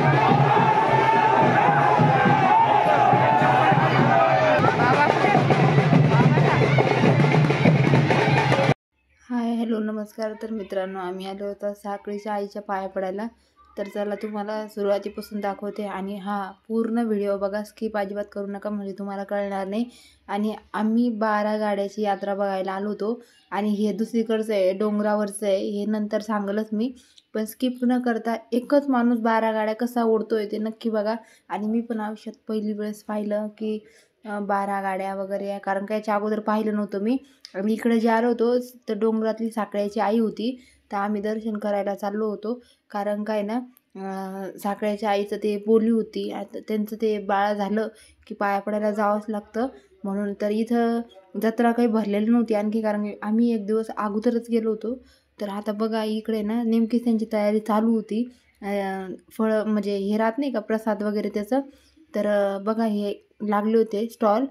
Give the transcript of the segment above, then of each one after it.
Hi hello नमस्कार. तर मित्रांनो, आम्ही आलो होतो साखळीच्या आईच्या पाया पडायला. तर चला तुम्हाला सुरुवातीपासून दाखवते आणि हा पूर्ण व्हिडिओ बघा, स्किप अजिबात करू नका, म्हणजे तुम्हाला कळणार नाही. आणि आम्ही 12 गाड्याची यात्रा बघायला आलो होतो आणि हे दुसरीकडचं आहे, डोंगरावरचं आहे, हे नंतर सांगलच मी. पण स्किप न करता एकच माणूस 12 गाड्या कसा ओढतोय ते नक्की बघा. आणि मी पण आयुष्यात पहिली वेळेस पाहिलं की 12 गाड्या वगैरे आहे, कारण का याच्या अगोदर पाहिलं नव्हतं मी. आम्ही इकडे जे आलो होतो तर डोंगरातली साखळ्याची आई होती, तर आम्ही दर्शन करायला चाललो होतो. कारण काय ना, साखळ्याच्या आईचं ते बोली होती, आता त्यांचं ते बाळ झालं की पाया पडायला जावंच लागतं म्हणून. तर इथं जत्रा काही भरलेली नव्हती आणखी, कारण आम्ही एक दिवस अगोदरच गेलो होतो. तर आता बघा इकडे ना नेमकीच त्यांची तयारी चालू होती. फळं म्हणजे हे राहत नाही का प्रसाद वगैरे त्याचं, तर बघा हे लागले होते स्टॉल.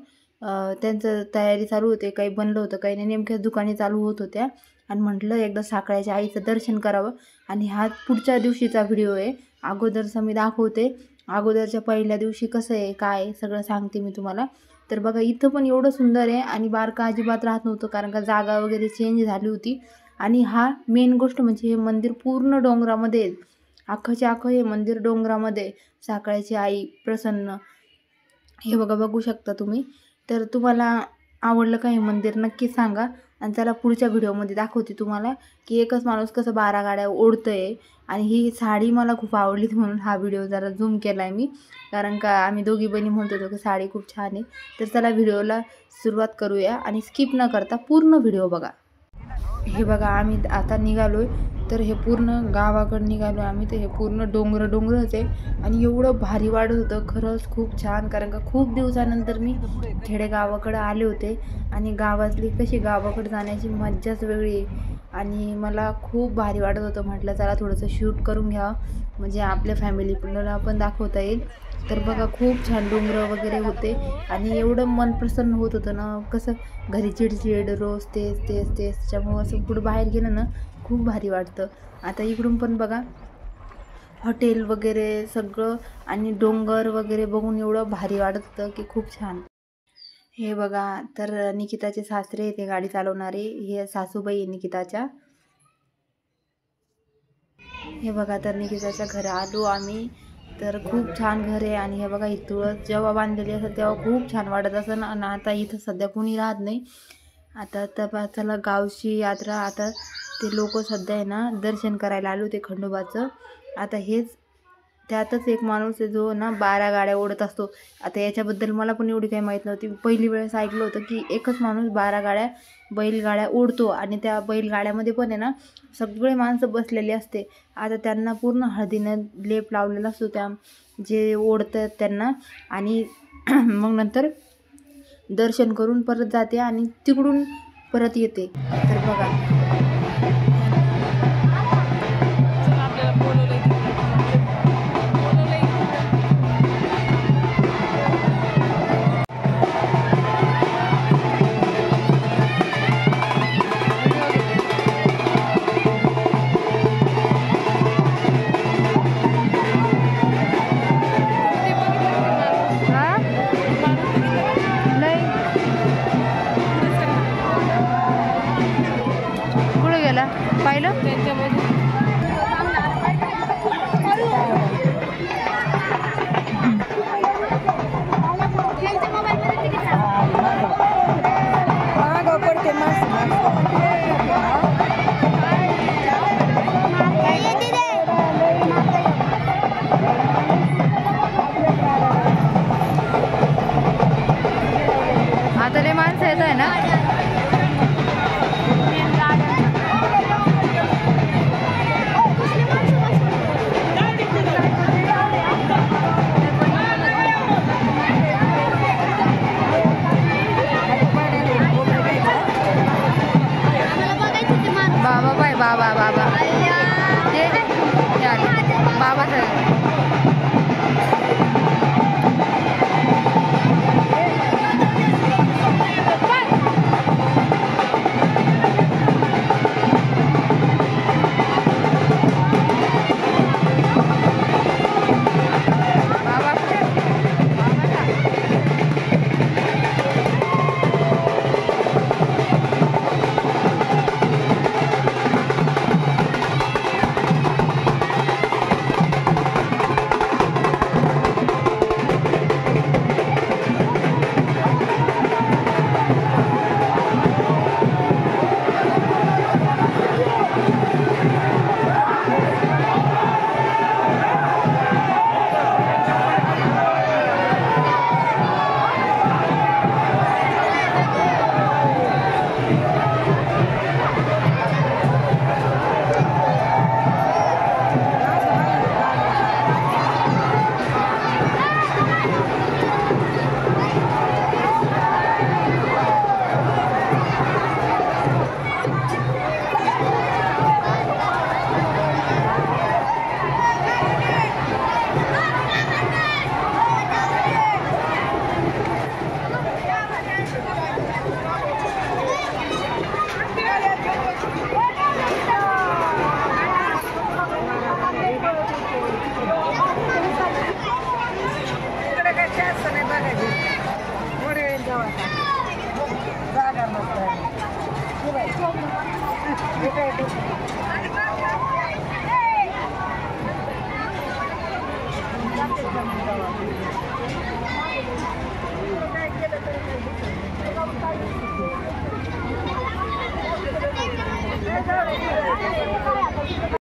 त्यांचं तयारी चालू होते, काही बनलं होतं काही नाही, नेमक्याच दुकाने चालू होत होत्या. आणि म्हटलं एकदा साखळ्याच्या आईचं दर्शन करावं. आणि हा पुढच्या दिवशीचा व्हिडिओ आहे, अगोदरचा मी दाखवते. अगोदरच्या पहिल्या दिवशी कसं आहे काय सगळं सांगते मी तुम्हाला. तर बघा इथं पण एवढं सुंदर आहे आणि बारका अजिबात राहत नव्हतं, कारण का जागा वगैरे चेंज झाली होती. आणि हा मेन गोष्ट म्हणजे हे मंदिर पूर्ण डोंगरामध्ये आहे. अख्खंच्या अख्खं हे मंदिर डोंगरामध्ये, साखळ्याची आई प्रसन्न, हे बघा बघू शकता तुम्ही. तर तुम्हाला आवडलं का हे मंदिर नक्की सांगा. आणि चला पुढच्या व्हिडिओमध्ये दाखवते तुम्हाला की एकच माणूस कसं 12 गाड्या ओढतोय. आणि ही साडी मला खूप आवडली म्हणून हा व्हिडिओ जरा झूम केला आहे मी, कारण का आम्ही दोघी बहिणी म्हणत होतो की साडी खूप छान आहे. तर चला व्हिडिओला सुरुवात करूया आणि स्किप न करता पूर्ण व्हिडिओ बघा. हे बघा आम्ही आता निघालोय, तर हे पूर्ण गावाकडे निघालो आम्ही. तर हे पूर्ण डोंगरच आहे आणि एवढं भारी वाटत होतं खरंच खूप छान, कारण का खूप दिवसानंतर मी खेडेगावाकडे आले होते. आणि गावातली कशी गावाकडे जाण्याची मज्जाच वेगळी आहे. आणि मला खूप भारी वाटत होतं, म्हटलं चला थोडंसं शूट करून घ्यावं, म्हणजे आपल्या फॅमिलीला पण दाखवता येईल. तर बघा खूप छान डोंगर वगैरे होते आणि एवढं मन प्रसन्न होत होतं ना, कसं घरी चिडचिड रोज तेच त्याच्यामुळं असं पुढं बाहेर गेलं ना खूप भारी वाटतं. आता इकडून पण बघा हॉटेल वगैरे सगळं आणि डोंगर वगैरे बघून एवढं भारी वाटत होतं की खूप छान. हे बघा तर निकिताचे सासरे ते गाडी चालवणारे, हे सासूबाई आहे निकिताच्या. हे बघा तर निकिताच्या घरी आलो आम्ही, तर खूप छान घर आहे. आणि हे बघा ही तुळस जेव्हा बांधलेली असत तेव्हा खूप छान वाटत असं. आणि आता इथं सध्या कोणी राहत नाही. आता तर चला गावची यात्रा, आता ते लोक सध्या आहे ना दर्शन करायला आलो ते खंडोबाचं. आता हेच त्यातच एक माणूस आहे जो ना 12 गाड्या ओढत असतो. आता याच्याबद्दल मला पण एवढी काही माहीत नव्हती. पहिली वेळेस ऐकलं होतं की एकच माणूस 12 गाड्या बैलगाड्या ओढतो आणि त्या बैलगाड्यामध्ये पण आहे ना सगळे माणसं बसलेली असते. आता त्यांना पूर्ण हळदीनं लेप लावलेला असतो त्या जे ओढतात त्यांना. आणि मग नंतर दर्शन करून परत जाते आणि तिकडून परत येते. तर बघा